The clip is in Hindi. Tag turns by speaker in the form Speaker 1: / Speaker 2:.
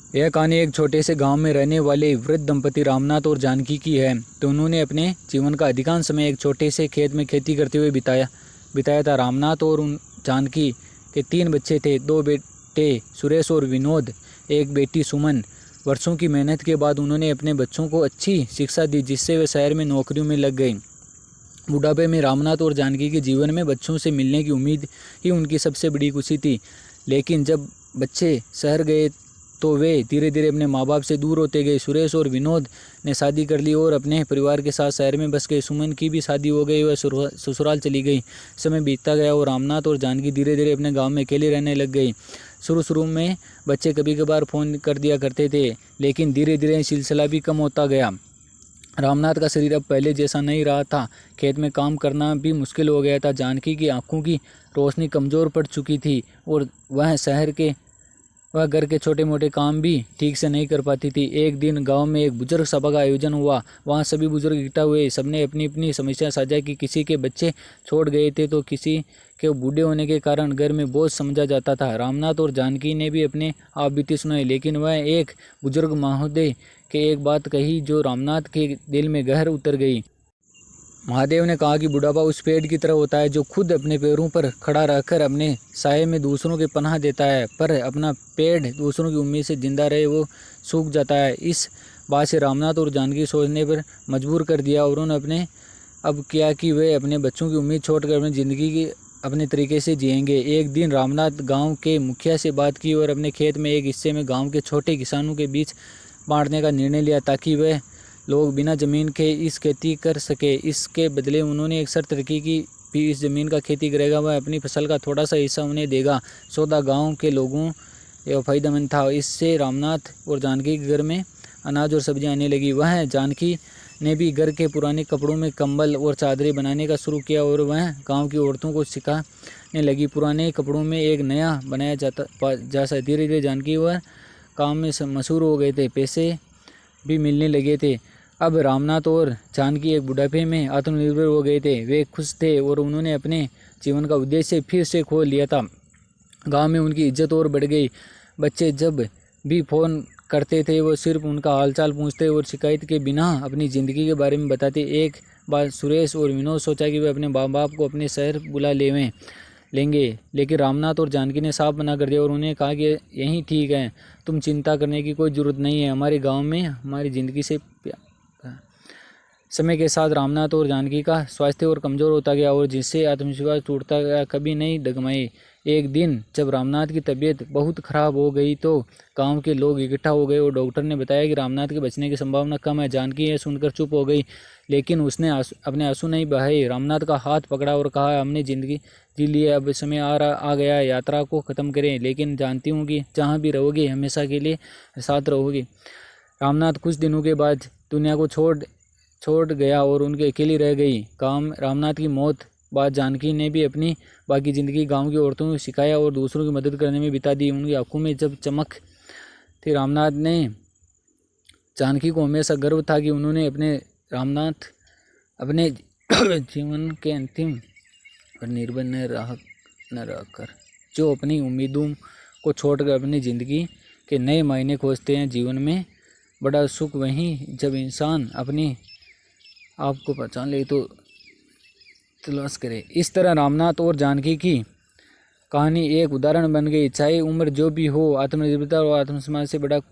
Speaker 1: यह कहानी एक छोटे से गांव में रहने वाले वृद्ध दंपति रामनाथ और जानकी की है। तो उन्होंने अपने जीवन का अधिकांश समय एक छोटे से खेत में खेती करते हुए बिताया था। रामनाथ और उन जानकी के 3 बच्चे थे, 2 बेटे सुरेश और विनोद, एक बेटी सुमन। वर्षों की मेहनत के बाद उन्होंने अपने बच्चों को अच्छी शिक्षा दी, जिससे वे शहर में नौकरियों में लग गए। बुढ़ापे में रामनाथ और जानकी के जीवन में बच्चों से मिलने की उम्मीद ही उनकी सबसे बड़ी खुशी थी। लेकिन जब बच्चे शहर गए तो वे धीरे धीरे अपने माँ बाप से दूर होते गए। सुरेश और विनोद ने शादी कर ली और अपने परिवार के साथ शहर में बस गए। सुमन की भी शादी हो गई, वह ससुराल चली गई। समय बीतता गया और रामनाथ और जानकी धीरे धीरे अपने गांव में अकेले रहने लग गई। शुरू में बच्चे कभी कभार फ़ोन कर दिया करते थे, लेकिन धीरे धीरे सिलसिला भी कम होता गया। रामनाथ का शरीर अब पहले जैसा नहीं रहा था। खेत में काम करना भी मुश्किल हो गया था। जानकी की आंखों की रोशनी कमज़ोर पड़ चुकी थी और वह घर के छोटे मोटे काम भी ठीक से नहीं कर पाती थी। एक दिन गांव में एक बुजुर्ग सभा का आयोजन हुआ। वहां सभी बुजुर्ग इकट्ठा हुए। सबने अपनी अपनी समस्या साझा की। किसी के बच्चे छोड़ गए थे तो किसी के बूढ़े होने के कारण घर में बोझ समझा जाता था। रामनाथ और जानकी ने भी अपने आप बीते सुनाए, लेकिन वह एक बुजुर्ग महोदय के एक बात कही जो रामनाथ के दिल में गहर उतर गई। महादेव ने कहा कि बुढ़ापा उस पेड़ की तरह होता है जो खुद अपने पैरों पर खड़ा रहकर अपने साये में दूसरों के पनाह देता है, पर अपना पेड़ दूसरों की उम्मीद से जिंदा रहे वो सूख जाता है। इस बात से रामनाथ और जानकी सोचने पर मजबूर कर दिया और उन्होंने अब किया कि वे अपने बच्चों की उम्मीद छोड़कर अपनी ज़िंदगी की अपने तरीके से जिएंगे। एक दिन रामनाथ गाँव के मुखिया से बात की और अपने खेत में एक हिस्से में गाँव के छोटे किसानों के बीच बांटने का निर्णय लिया, ताकि वह लोग बिना ज़मीन के इस खेती कर सके। इसके बदले उन्होंने एक शर्त रखी कि भी इस ज़मीन का खेती करेगा वह अपनी फसल का थोड़ा सा हिस्सा उन्हें देगा। सौदा गांव के लोगों यह फ़ायदेमंद था। इससे रामनाथ और जानकी के घर में अनाज और सब्जियां आने लगी। वह जानकी ने भी घर के पुराने कपड़ों में कंबल और चादरें बनाने का शुरू किया और वह गाँव की औरतों को सिखाने लगी। पुराने कपड़ों में एक नया बनाया जैसा धीरे धीरे जानकी वह काम में मशहूर हो गए थे। पैसे भी मिलने लगे थे। अब रामनाथ और जानकी एक बुढ़ापे में आत्मनिर्भर हो गए थे। वे खुश थे और उन्होंने अपने जीवन का उद्देश्य फिर से खोल लिया था। गांव में उनकी इज्जत और बढ़ गई। बच्चे जब भी फ़ोन करते थे वो सिर्फ उनका हालचाल पूछते और शिकायत के बिना अपनी ज़िंदगी के बारे में बताते। एक बार सुरेश और विनोद सोचा कि वे अपने माँ बाप को अपने शहर बुला लेंगे, लेकिन रामनाथ और जानकी ने साफ मना कर दिया और उन्हें कहा कि यही ठीक है, तुम चिंता करने की कोई ज़रूरत नहीं है, हमारे गाँव में हमारी ज़िंदगी से। समय के साथ रामनाथ और जानकी का स्वास्थ्य और कमज़ोर होता गया और जिससे आत्मविश्वास टूटता गया, कभी नहीं डगमगाए। एक दिन जब रामनाथ की तबीयत बहुत खराब हो गई तो गांव के लोग इकट्ठा हो गए और डॉक्टर ने बताया कि रामनाथ के बचने की संभावना कम है। जानकी यह सुनकर चुप हो गई, लेकिन उसने अपने आंसू नहीं बहाए। रामनाथ का हाथ पकड़ा और कहा, हमने ज़िंदगी जी ली है, अब समय आ गया है, यात्रा को ख़त्म करें, लेकिन जानती हूँ कि जहाँ भी रहोगे हमेशा के लिए साथ रहोगे। रामनाथ कुछ दिनों के बाद दुनिया को छोड़ गया और उनकी अकेली रह गई। रामनाथ की मौत बाद जानकी ने भी अपनी बाकी ज़िंदगी गांव की औरतों को सिखाया और दूसरों की मदद करने में बिता दी। उनकी आंखों में जब चमक थी, रामनाथ ने जानकी को हमेशा गर्व था कि उन्होंने रामनाथ अपने जीवन के अंतिम पर निर्भर न रहकर जो अपनी उम्मीदों को छोड़कर अपनी ज़िंदगी के नए मायने खोजते हैं। जीवन में बड़ा सुख वहीं जब इंसान अपने आप को पहचान ले तो तलाश करे। इस तरह रामनाथ और जानकी की कहानी एक उदाहरण बन गई। चाहे उम्र जो भी हो, आत्मनिर्भरता और आत्मसम्मान से बड़ा